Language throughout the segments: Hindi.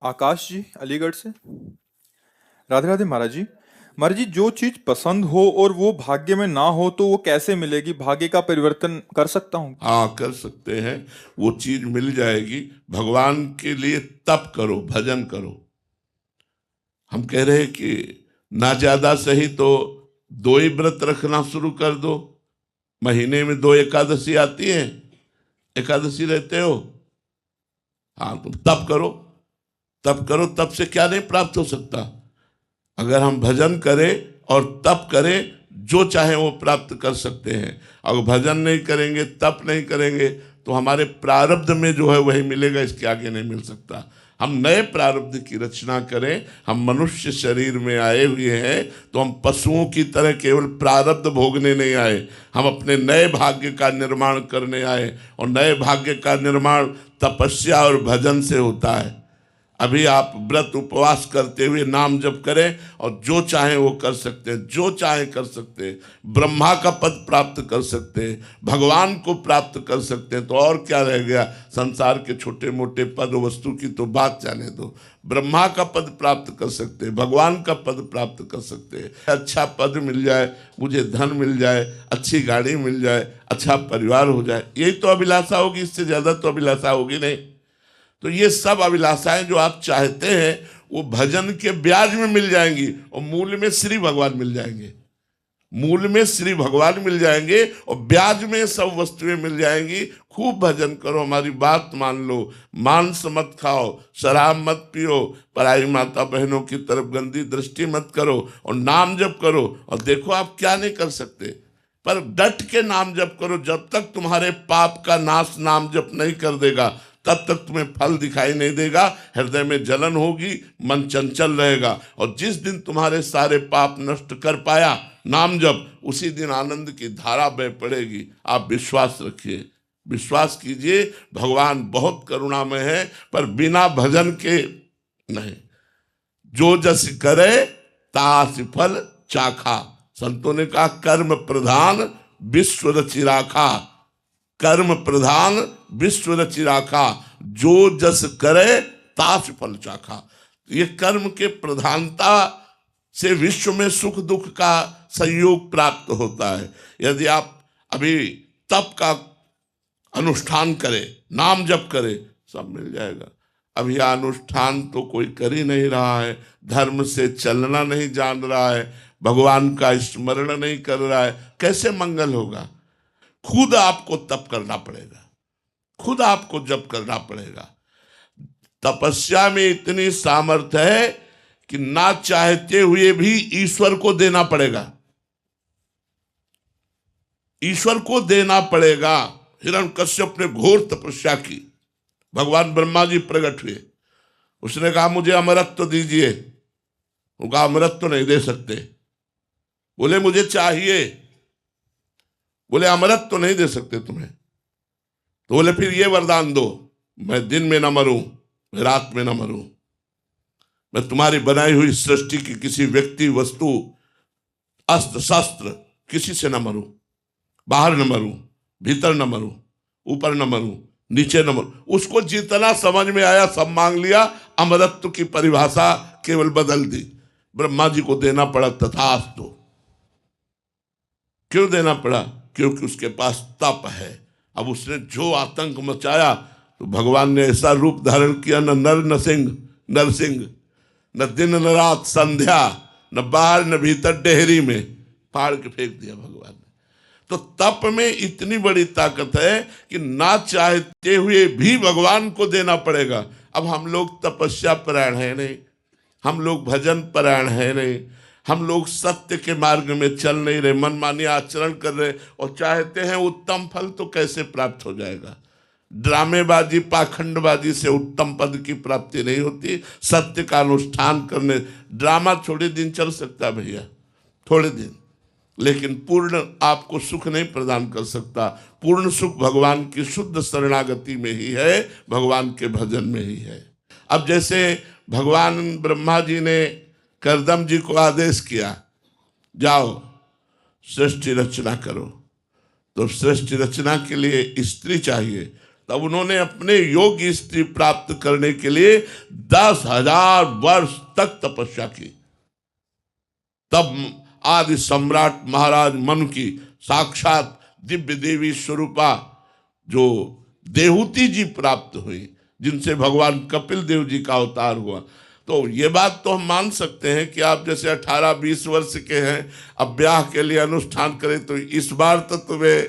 आकाश जी अलीगढ़ से। राधे राधे महाराज जी। महाराज जी, जो चीज पसंद हो और वो भाग्य में ना हो तो वो कैसे मिलेगी? भाग्य का परिवर्तन कर सकता हूँ? हाँ, कर सकते हैं। वो चीज मिल जाएगी। भगवान के लिए तप करो, भजन करो। हम कह रहे हैं कि ना ज्यादा सही तो 2 ही व्रत रखना शुरू कर दो। महीने में 2 एकादशी आती है, एकादशी रहते हो। हाँ, तुम तप करो, तप करो। तप से क्या नहीं प्राप्त हो सकता? अगर हम भजन करें और तप करें, जो चाहे वो प्राप्त कर सकते हैं। अगर भजन नहीं करेंगे, तप नहीं करेंगे, तो हमारे प्रारब्ध में जो है वही मिलेगा, इसके आगे नहीं मिल सकता। हम नए प्रारब्ध की रचना करें। हम मनुष्य शरीर में आए हुए हैं तो हम पशुओं की तरह केवल प्रारब्ध भोगने नहीं आए, हम अपने नए भाग्य का निर्माण करने आए। और नए भाग्य का निर्माण तपस्या और भजन से होता है। अभी आप व्रत उपवास करते हुए नाम जप करें और जो चाहे वो कर सकते हैं, जो चाहे कर सकते हैं। ब्रह्मा का पद प्राप्त कर सकते हैं, भगवान को प्राप्त कर सकते हैं, तो और क्या रह गया? संसार के छोटे मोटे पद वस्तु की तो बात जाने दो। ब्रह्मा का पद प्राप्त कर सकते हैं, भगवान का पद प्राप्त कर सकते हैं। अच्छा पद मिल जाए, मुझे धन मिल जाए, अच्छी गाड़ी मिल जाए, अच्छा परिवार हो जाए, यही तो अभिलाषा होगी। इससे ज्यादा तो अभिलाषा होगी नहीं। तो ये सब अभिलाषाएं जो आप चाहते हैं वो भजन के ब्याज में मिल जाएंगी और मूल में श्री भगवान मिल जाएंगे। मूल में श्री भगवान मिल जाएंगे और ब्याज में सब वस्तुएं मिल जाएंगी। खूब भजन करो, हमारी बात मान लो, मांस मत खाओ, शराब मत पियो, पराई माता बहनों की तरफ गंदी दृष्टि मत करो और नाम जप करो। और देखो आप क्या नहीं कर सकते, पर डट के नाम जप करो। जब तक तुम्हारे पाप का नाश नाम जप नहीं कर देगा, तब तक तुम्हें फल दिखाई नहीं देगा। हृदय में जलन होगी, मन चंचल रहेगा। और जिस दिन तुम्हारे सारे पाप नष्ट कर पाया नाम जप, उसी दिन आनंद की धारा बह पड़ेगी। आप विश्वास रखिए, विश्वास कीजिए। भगवान बहुत करुणामय है, पर बिना भजन के नहीं। जो जस करे तास फल चाखा। संतों ने कहा कर्म प्रधान विश्व रचि राखा। कर्म प्रधान विश्व रचि राखा, जो जस करे तास फल चाखा। ये कर्म के प्रधानता से विश्व में सुख दुख का संयोग प्राप्त होता है। यदि आप अभी तप का अनुष्ठान करें, नाम जप करें, सब मिल जाएगा। अभी अनुष्ठान तो कोई कर ही नहीं रहा है, धर्म से चलना नहीं जान रहा है, भगवान का स्मरण नहीं कर रहा है, कैसे मंगल होगा? खुद आपको तप करना पड़ेगा, खुद आपको जप करना पड़ेगा। तपस्या में इतनी सामर्थ्य है कि ना चाहते हुए भी ईश्वर को देना पड़ेगा, ईश्वर को देना पड़ेगा। हिरण्यकश्यप ने घोर तपस्या की, भगवान ब्रह्मा जी प्रकट हुए, उसने कहा मुझे अमरत्व दीजिए। वो कहा अमरत्व नहीं दे सकते। बोले मुझे चाहिए। बोले अमरत्व नहीं दे सकते तुम्हें। तो बोले फिर ये वरदान दो, मैं दिन में न मरूं, मैं रात में न मरूं, मैं तुम्हारी बनाई हुई सृष्टि की किसी व्यक्ति वस्तु अस्त्र शस्त्र किसी से न मरूं, बाहर न मरूं, भीतर न मरूं, ऊपर न मरूं, नीचे न मरूं। उसको जितना समझ में आया सब मांग लिया, अमरत्व की परिभाषा केवल बदल दी। ब्रह्मा जी को देना पड़ा तथास्तु। क्यों देना पड़ा? क्योंकि उसके पास तप है। अब उसने जो आतंक मचाया तो भगवान ने ऐसा रूप धारण किया, न नर न सिंह, नरसिंह, न दिन न रात संध्या, न बाहर न भीतर, डेहरी में फाड़ के फेंक दिया भगवान ने। तो तप में इतनी बड़ी ताकत है कि ना चाहते हुए भी भगवान को देना पड़ेगा। अब हम लोग तपस्या परायण है नहीं, हम लोग भजन परायण है नहीं, हम लोग सत्य के मार्ग में चल नहीं रहे, मनमानी आचरण कर रहे और चाहते हैं उत्तम फल, तो कैसे प्राप्त हो जाएगा? ड्रामेबाजी पाखंडबाजी से उत्तम पद की प्राप्ति नहीं होती। सत्य का अनुष्ठान करने, ड्रामा थोड़े दिन चल सकता है भैया, थोड़े दिन, लेकिन पूर्ण आपको सुख नहीं प्रदान कर सकता। पूर्ण सुख भगवान की शुद्ध शरणागति में ही है, भगवान के भजन में ही है। अब जैसे भगवान ब्रह्मा जी ने करदम जी को आदेश किया, जाओ सृष्टि रचना करो। तो सृष्टि रचना के लिए स्त्री चाहिए, तब उन्होंने अपने योग्य स्त्री प्राप्त करने के लिए 10,000 वर्ष तक तपस्या की। तब आदि सम्राट महाराज मनु की साक्षात दिव्य देवी स्वरूपा जो देहूति जी प्राप्त हुई, जिनसे भगवान कपिल देव जी का अवतार हुआ। तो ये बात तो हम मान सकते हैं कि आप जैसे 18-20 वर्ष के हैं, अब ब्याह के लिए अनुष्ठान करें तो इस बार तो तुम्हें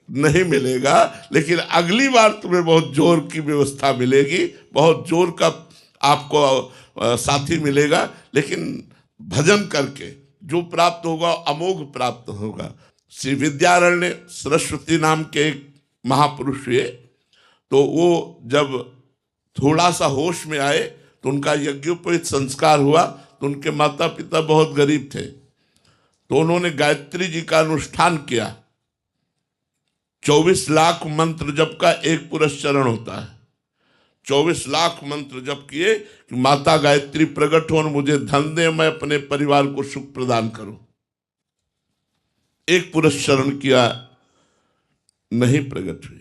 नहीं मिलेगा, लेकिन अगली बार तुम्हें बहुत जोर की व्यवस्था मिलेगी, बहुत जोर का आपको साथी मिलेगा। लेकिन भजन करके जो प्राप्त होगा अमोघ प्राप्त होगा। श्री विद्यारण्य सरस्वती नाम के एक महापुरुष हुए, तो वो जब थोड़ा सा होश में आए तो उनका यज्ञोपवीत संस्कार हुआ। तो उनके माता पिता बहुत गरीब थे, तो उन्होंने गायत्री जी का अनुष्ठान किया। 24 लाख मंत्र जप का एक पुरस्चरण होता है। 24 लाख मंत्र जप किए कि माता गायत्री प्रकट हो और मुझे धन दे, मैं अपने परिवार को सुख प्रदान करूं। एक पुरस्चरण किया, नहीं प्रकट हुए।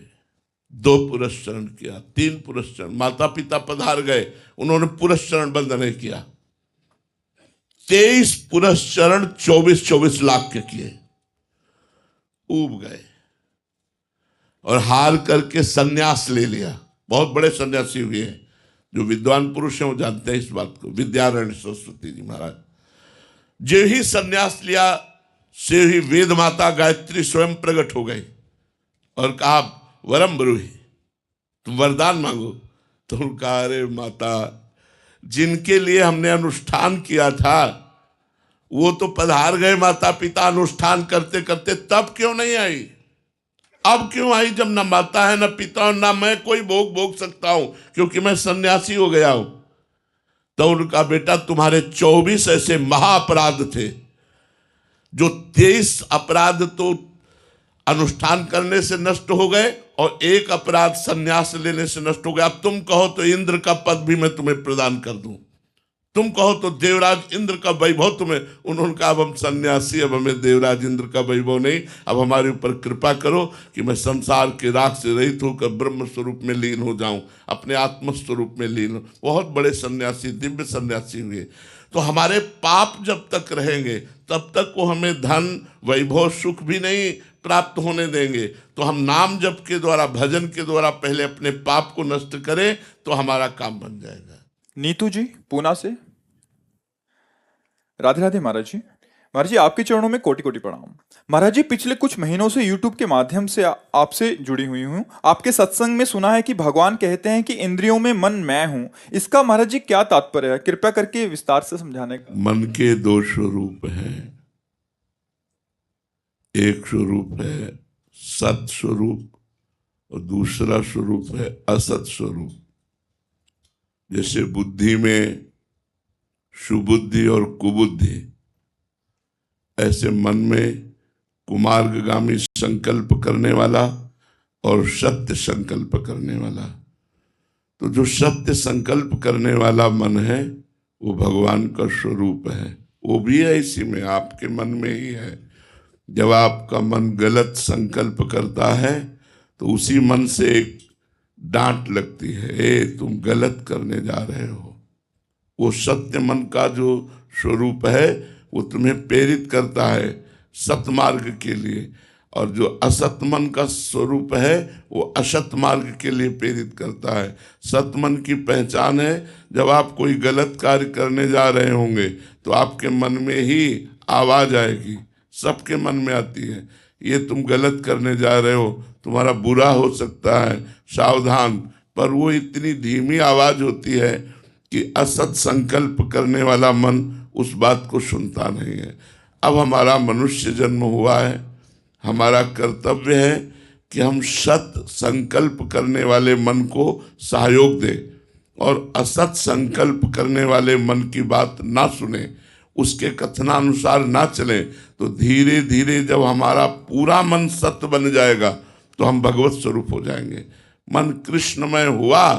2 पुरस्चरण किया, 3 पुरस्चरण, माता पिता पधार गए, उन्होंने पुरस्चरण बंद नहीं किया। 23 पुरस्चरण 24-24 लाख के किए, ऊब गए और हार करके सन्यास ले लिया। बहुत बड़े सन्यासी हुए हैं, जो विद्वान पुरुष हैं वो जानते हैं इस बात को। विद्यारण्य सरस्वती जी महाराज जो ही सन्यास लिया से ही वेद माता गायत्री स्वयं प्रकट हो गई और कहा वरम ब्रूहि, तुम वरदान मांगो। तो उनका अरे माता, जिनके लिए हमने अनुष्ठान किया था वो तो पधार गए माता पिता अनुष्ठान करते करते, तब क्यों नहीं आई? अब क्यों आई जब न माता है न पिता और न मैं कोई भोग भोग सकता हूं, क्योंकि मैं सन्यासी हो गया हूं। तो उनका बेटा, तुम्हारे 24 ऐसे महाअपराध थे, जो 23 अपराध तो अनुष्ठान करने से नष्ट हो गए और एक अपराध सन्यास लेने से नष्ट हो गया। अब तुम कहो तो इंद्र का पद भी मैं तुम्हें प्रदान कर दूं, तुम कहो तो देवराज इंद्र का वैभव तुम्हें। उन्होंने कहा अब हम सन्यासी, अब हमें देवराज इंद्र का वैभव नहीं, अब हमारे ऊपर कृपा करो कि मैं संसार के राग से रहित होकर ब्रह्म स्वरूप में लीन हो जाऊं, अपने आत्म स्वरूप में लीन हो। बहुत बड़े सन्यासी, दिव्य सन्यासी हुए। तो हमारे पाप जब तक रहेंगे तब तक वो हमें धन वैभव सुख भी नहीं प्राप्त होने देंगे। तो हम नाम जप के द्वारा, भजन के द्वारा पहले अपने पाप को नष्ट करें तो हमारा काम बन जाएगा। नीतू जी पूना से। राधे राधे महाराज जी। महाराज जी, आपके चरणों में कोटि कोटि प्रणाम। महाराज जी, पिछले कुछ महीनों से YouTube के माध्यम से आपसे जुड़ी हुई हूँ। आपके सत्संग में सुना है कि भगवान कहते हैं कि इंद्रियों में मन मैं हूँ। इसका महाराज जी क्या तात्पर्य है? कृपया करके विस्तार से समझाने का। मन के 2 स्वरूप हैं। एक स्वरूप है सत स्वरूप और दूसरा स्वरूप है असत स्वरूप। जैसे बुद्धि में सुबुद्धि और कुबुद्धि, ऐसे मन में कुमार्गगामी संकल्प करने वाला और सत्य संकल्प करने वाला। तो जो सत्य संकल्प करने वाला मन है वो भगवान का स्वरूप है। वो भी है इसी में, आपके मन में ही है। जब आपका मन गलत संकल्प करता है तो उसी मन से एक डांट लगती है, ए तुम गलत करने जा रहे हो। वो सत्य मन का जो स्वरूप है वो तुम्हें प्रेरित करता है सतमार्ग के लिए, और जो असत मन का स्वरूप है वो असत मार्ग के लिए प्रेरित करता है। सत मन की पहचान है, जब आप कोई गलत कार्य करने जा रहे होंगे तो आपके मन में ही आवाज आएगी, सबके मन में आती है, ये तुम गलत करने जा रहे हो, तुम्हारा बुरा हो सकता है, सावधान। पर वो इतनी धीमी आवाज होती है कि असत संकल्प करने वाला मन उस बात को सुनता नहीं है। अब हमारा मनुष्य जन्म हुआ है, हमारा कर्तव्य है कि हम सत संकल्प करने वाले मन को सहयोग दें और असत संकल्प करने वाले मन की बात ना सुने, उसके कथनानुसार ना चलें। तो धीरे धीरे जब हमारा पूरा मन सत्य बन जाएगा तो हम भगवत स्वरूप हो जाएंगे। मन कृष्णमय हुआ,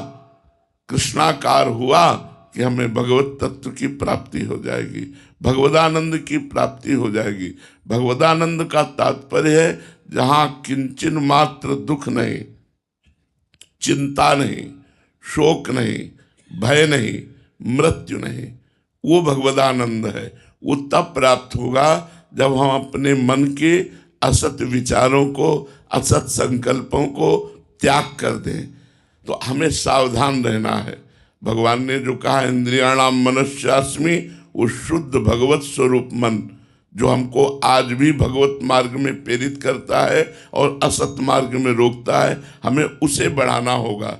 कृष्णाकार हुआ कि हमें भगवत तत्व की प्राप्ति हो जाएगी, भगवदानंद की प्राप्ति हो जाएगी। भगवदानंद का तात्पर्य है जहाँ किंचन मात्र दुख नहीं, चिंता नहीं, शोक नहीं, भय नहीं, मृत्यु नहीं। वो भगवदानंद है। वो तब प्राप्त होगा जब हम अपने मन के असत विचारों को, असत संकल्पों को त्याग कर दें। तो हमें सावधान रहना है। भगवान ने जो कहा इंद्रियाणाम मनस्यास्मि, वो शुद्ध भगवत स्वरूप मन जो हमको आज भी भगवत मार्ग में प्रेरित करता है और असत मार्ग में रोकता है, हमें उसे बढ़ाना होगा।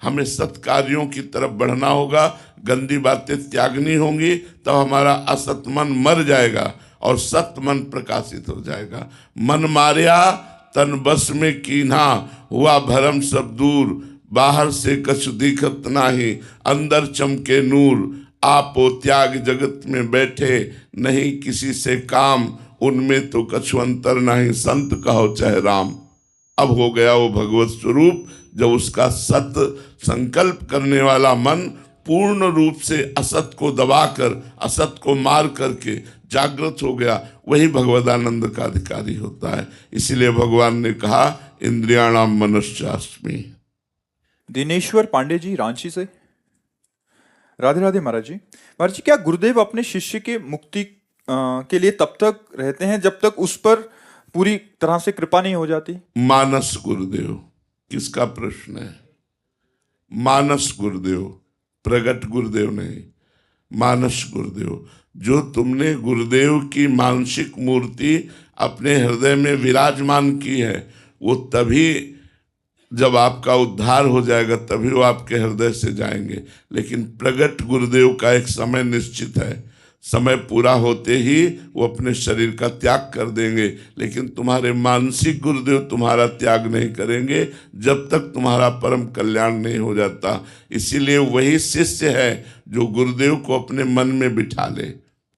हमें सत्कार्यों की तरफ बढ़ना होगा। गंदी बातें त्यागनी होंगी, तब हमारा असत मन मर जाएगा और सत मन प्रकाशित हो जाएगा। मन मारिया तन बस में कीन्हा, हुआ भरम सब दूर, बाहर से कछ दिखत नाही, अंदर चमके नूर। आपो त्याग जगत में बैठे, नहीं किसी से काम, उनमें तो कछु अंतर नहीं, संत कहो चाहे राम। अब हो गया वो भगवत स्वरूप, जब उसका सत संकल्प करने वाला मन पूर्ण रूप से असत को दबाकर, असत को मार करके जागृत हो गया, वही भगवदानंद का अधिकारी होता है। इसीलिए भगवान ने कहा इंद्रियाणाम मनस्यास्मि। दिनेश्वर पांडे जी रांची से, राधे राधे महाराज जी। महाराज जी, क्या गुरुदेव अपने शिष्य के मुक्ति के लिए तब तक रहते हैं जब तक उस पर पूरी तरह से कृपा नहीं हो जाती? मानस गुरुदेव, किसका प्रश्न है? मानस गुरुदेव, प्रगट गुरुदेव नहीं, मानस गुरुदेव। जो तुमने गुरुदेव की मानसिक मूर्ति अपने हृदय में विराजमान की है, वो तभी जब आपका उद्धार हो जाएगा तभी वो आपके हृदय से जाएंगे। लेकिन प्रगट गुरुदेव का एक समय निश्चित है, समय पूरा होते ही वो अपने शरीर का त्याग कर देंगे। लेकिन तुम्हारे मानसिक गुरुदेव तुम्हारा त्याग नहीं करेंगे जब तक तुम्हारा परम कल्याण नहीं हो जाता। इसीलिए वही शिष्य है जो गुरुदेव को अपने मन में बिठा ले,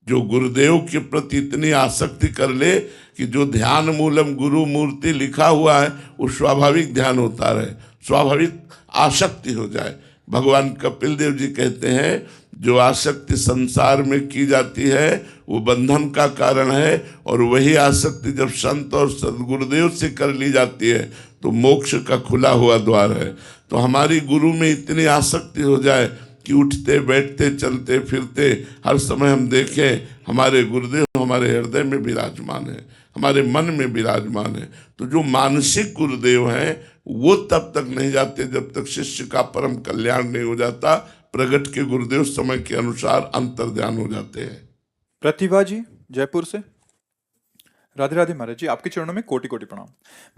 जो गुरुदेव के प्रति इतनी आसक्ति कर ले कि जो ध्यान मूलम गुरु मूर्ति लिखा हुआ है वो स्वाभाविक ध्यान होता रहे, स्वाभाविक आसक्ति हो जाए। भगवान कपिल देव जी कहते हैं जो आसक्ति संसार में की जाती है वो बंधन का कारण है, और वही आसक्ति जब संत और सदगुरुदेव से कर ली जाती है तो मोक्ष का खुला हुआ द्वार है। तो हमारी गुरु में इतनी आसक्ति हो जाए कि उठते बैठते चलते फिरते हर समय हम देखें हमारे गुरुदेव हमारे हृदय में विराजमान है, हमारे मन में विराजमान है। तो जो मानसिक गुरुदेव हैं वो तब तक नहीं जाते जब तक शिष्य का परम कल्याण नहीं हो जाता। प्रगट के गुरुदेव समय के अनुसार अंतर्ध्यान हो जाते हैं। प्रतिभा जी जयपुर से, राधे राधे महाराज जी। आपके चरणों में कोटि कोटि प्रणाम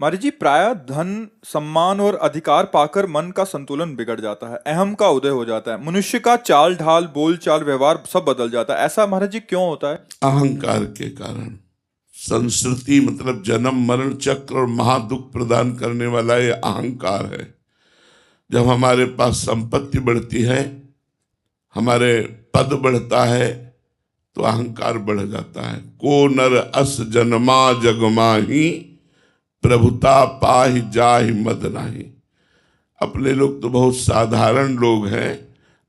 महाराज जी। प्रायः धन सम्मान और अधिकार पाकर मन का संतुलन बिगड़ जाता है, अहम का उदय हो जाता है, मनुष्य का चाल ढाल बोल चाल व्यवहार सब बदल जाता है। ऐसा महाराज जी क्यों होता है? अहंकार के कारण। संस्कृति मतलब जन्म मरण चक्र और महादुख प्रदान करने वाला ये अहंकार है। जब हमारे पास संपत्ति बढ़ती है, हमारे पद बढ़ता है, तो अहंकार बढ़ जाता है। को नर अस जन्मा जगमाही, प्रभुता पाहि जाहि मद नाही। अपने लोग तो बहुत साधारण लोग हैं,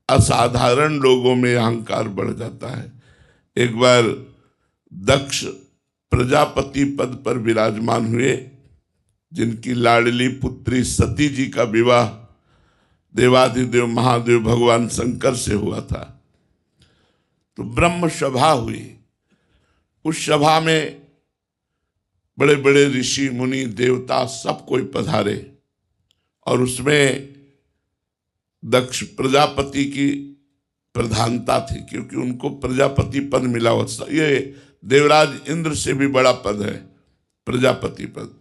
असाधारण लोगों में अहंकार बढ़ जाता है। एक बार दक्ष प्रजापति पद पर विराजमान हुए, जिनकी लाडली पुत्री सती जी का विवाह देवाधिदेव महादेव भगवान शंकर से हुआ था। तो ब्रह्म सभा हुई। उस सभा में बड़े बड़े ऋषि मुनि देवता सब कोई पधारे, और उसमें दक्ष प्रजापति की प्रधानता थी, क्योंकि उनको प्रजापति पद मिला हुआ। ये देवराज इंद्र से भी बड़ा पद है प्रजापति पद,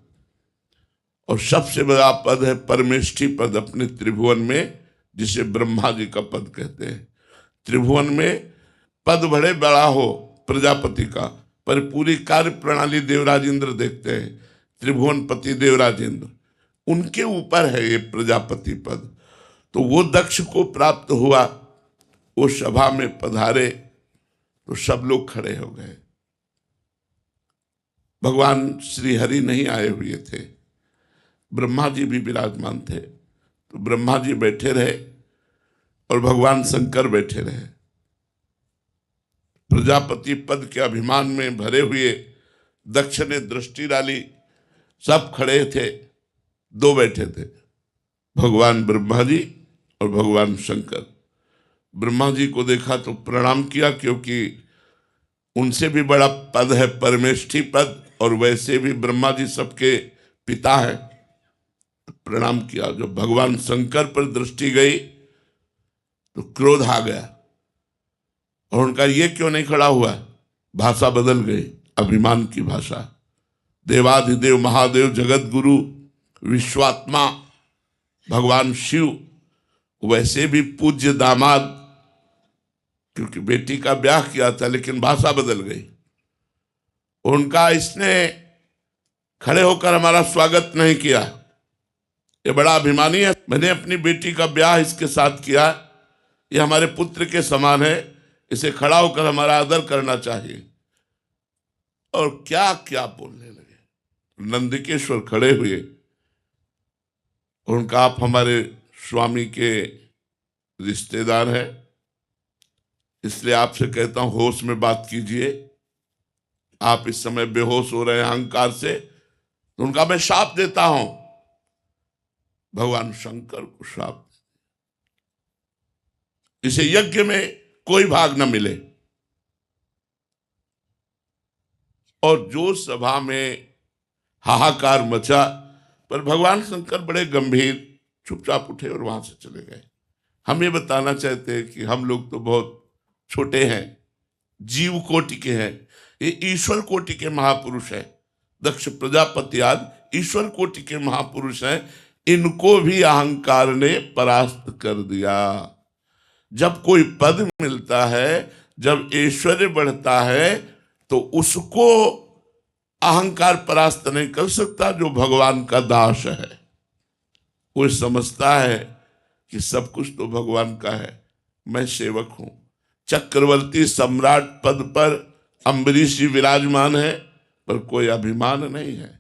और सबसे बड़ा पद है परमेष्ठी पद अपने त्रिभुवन में, जिसे ब्रह्मा जी का पद कहते हैं। त्रिभुवन में पद बड़े बड़ा हो प्रजापति का, पर पूरी कार्य प्रणाली देवराज इंद्र देखते हैं। त्रिभुवनपति देवराज इंद्र, उनके ऊपर है ये प्रजापति पद। तो वो दक्ष को प्राप्त हुआ। वो सभा में पधारे तो सब लोग खड़े हो गए। भगवान श्री हरि नहीं आए हुए थे, ब्रह्मा जी भी विराजमान थे। तो ब्रह्मा जी बैठे रहे और भगवान शंकर बैठे रहे। प्रजापति पद के अभिमान में भरे हुए दक्ष ने दृष्टि डाली, सब खड़े थे, दो बैठे थे। भगवान ब्रह्मा जी और भगवान शंकर। ब्रह्मा जी को देखा तो प्रणाम किया, क्योंकि उनसे भी बड़ा पद है परमेष्ठी पद, और वैसे भी ब्रह्मा जी सबके पिता हैं। प्रणाम किया। जब भगवान शंकर पर दृष्टि गई तो क्रोध आ गया, और उनका ये क्यों नहीं खड़ा हुआ? भाषा बदल गई, अभिमान की भाषा। देवाधिदेव महादेव जगत गुरु विश्वात्मा भगवान शिव, वैसे भी पूज्य दामाद, क्योंकि बेटी का ब्याह किया था, लेकिन भाषा बदल गई। उनका इसने खड़े होकर हमारा स्वागत नहीं किया, ये बड़ा अभिमानी है, मैंने अपनी बेटी का ब्याह इसके साथ किया, ये हमारे पुत्र के समान है, इसे खड़ा होकर हमारा आदर करना चाहिए। और क्या क्या बोलने लगे। नंदिकेश्वर खड़े हुए, उनका आप हमारे स्वामी के रिश्तेदार हैं, इसलिए आपसे कहता हूं होश में बात कीजिए। आप इस समय बेहोश हो रहे हैं अहंकार से, तो उनका मैं शाप देता हूं, भगवान शंकर को शाप, इसे यज्ञ में कोई भाग न मिले। और जो सभा में हाहाकार मचा, पर भगवान शंकर बड़े गंभीर चुपचाप उठे और वहां से चले गए। हम ये बताना चाहते हैं कि हम लोग तो बहुत छोटे हैं, जीव कोटि के हैं, ये ईश्वर कोटि के महापुरुष हैं। दक्ष प्रजापति आदि ईश्वर कोटि के महापुरुष हैं, इनको भी अहंकार ने परास्त कर दिया। जब कोई पद मिलता है, जब ऐश्वर्य बढ़ता है, तो उसको अहंकार परास्त नहीं कर सकता। जो भगवान का दास है वो समझता है कि सब कुछ तो भगवान का है, मैं सेवक हूं। चक्रवर्ती सम्राट पद पर अम्बरीश जी विराजमान है, पर कोई अभिमान नहीं है।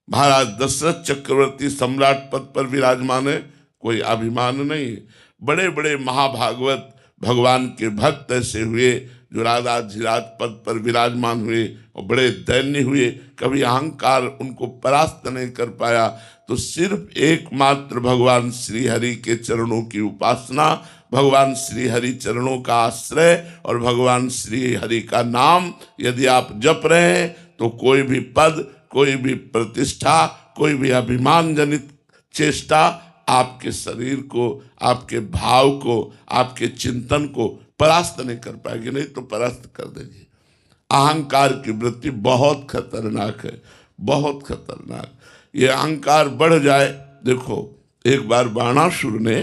महाराज दशरथ चक्रवर्ती सम्राट पद पर विराजमान है, कोई अभिमान नहीं है। बड़े बड़े महाभागवत भगवान के भक्त ऐसे हुए जो राजाधिराज पद पर विराजमान हुए और बड़े दैन्य हुए, कभी अहंकार उनको परास्त नहीं कर पाया। तो सिर्फ एकमात्र भगवान श्री हरि के चरणों की उपासना, भगवान श्री हरि चरणों का आश्रय और भगवान श्री हरि का नाम यदि आप जप रहे हैं, तो कोई भी पद, कोई भी प्रतिष्ठा, कोई भी अभिमान जनित चेष्टा आपके शरीर को, आपके भाव को, आपके चिंतन को परास्त नहीं कर पाएगी, नहीं तो परास्त कर देगी। अहंकार की वृत्ति बहुत खतरनाक है, बहुत खतरनाक। ये अहंकार बढ़ जाए, देखो एक बार बाणासुर ने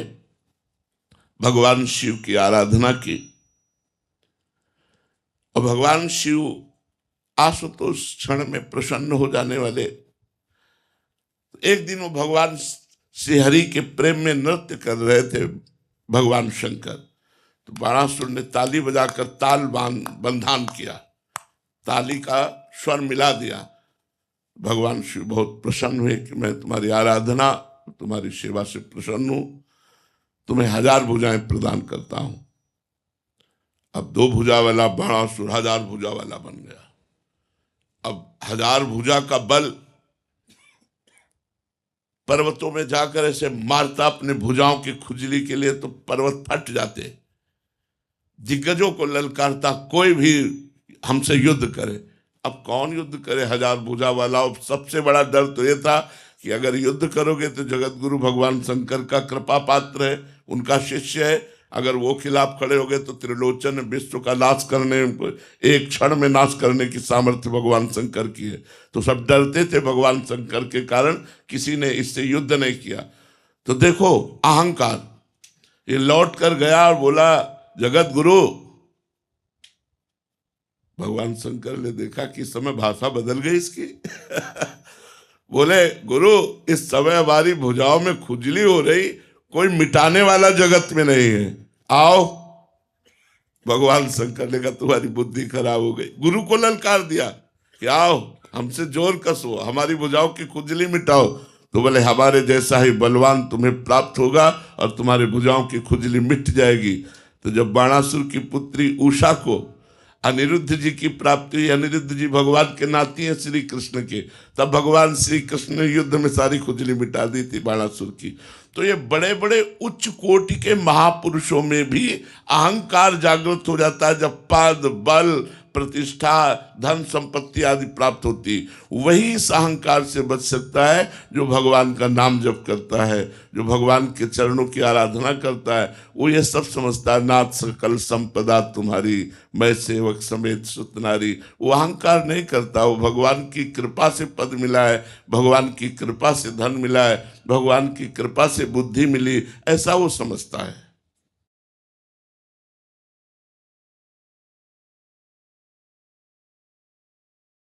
भगवान शिव की आराधना की, और भगवान शिव आशुतोष क्षण में प्रसन्न हो जाने वाले। एक दिन वो भगवान श्री हरि के प्रेम में नृत्य कर रहे थे भगवान शंकर, तो बाणासुर ने ताली बजाकर ताल बंधान किया, ताली का स्वर मिला दिया। भगवान शिव बहुत प्रसन्न हुए कि मैं तुम्हारी आराधना, तुम्हारी सेवा से प्रसन्न हूं, तुम्हें 1000 भुजाएं प्रदान करता हूं। अब 2 भुजा वाला बाणासुर 1000 भुजा वाला बन गया। अब 1000 भुजा का बल, पर्वतों में जाकर ऐसे मारता अपने भुजाओं की खुजली के लिए, तो पर्वत फट जाते। दिग्गजों को ललकारता, कोई भी हमसे युद्ध करे। अब कौन युद्ध करे 1000 भुजा वाला? और सबसे बड़ा डर तो ये था कि अगर युद्ध करोगे तो जगत गुरु भगवान शंकर का कृपा पात्र है, उनका शिष्य है, अगर वो खिलाफ खड़े हो गए तो त्रिलोचन विश्व का नाश करने, एक क्षण में नाश करने की सामर्थ्य भगवान शंकर की है। तो सब डरते थे भगवान शंकर के कारण, किसी ने इससे युद्ध नहीं किया। तो देखो अहंकार, ये लौट कर गया और बोला जगत गुरु। भगवान शंकर ने देखा कि इस समय भाषा बदल गई इसकी बोले गुरु, इस समय हमारी भुजाओं में खुजली हो रही, कोई मिटाने वाला जगत में नहीं है, आओ। भगवान शंकर ने कहा तुम्हारी बुद्धि खराब हो गई। गुरु को ललकार दिया कि आओ हमसे जोर कसो, हमारी भुजाओं की खुजली मिटाओ। तो बोले हमारे जैसा ही बलवान तुम्हें प्राप्त होगा और तुम्हारे भुजाओं की खुजली मिट जाएगी। तो जब बाणासुर की पुत्री उषा को अनिरुद्ध जी की प्राप्ति हुई, अनिरुद्ध जी भगवान के नाती हैं श्री कृष्ण के, तब भगवान श्री कृष्ण ने युद्ध में सारी खुजली मिटा दी थी बाणासुर की। तो ये बड़े बड़े उच्च कोटि के महापुरुषों में भी अहंकार जागृत हो जाता है जब पद, बल, प्रतिष्ठा, धन संपत्ति आदि प्राप्त होती। वही इस अहंकार से बच सकता है जो भगवान का नाम जप करता है, जो भगवान के चरणों की आराधना करता है। वो ये सब समझता है, नाथ सकल संपदा तुम्हारी, मैं सेवक समेत सुतनारी। वो अहंकार नहीं करता, वो भगवान की कृपा से पद मिला है, भगवान की कृपा से धन मिला है, भगवान की कृपा से बुद्धि मिली, ऐसा वो समझता है।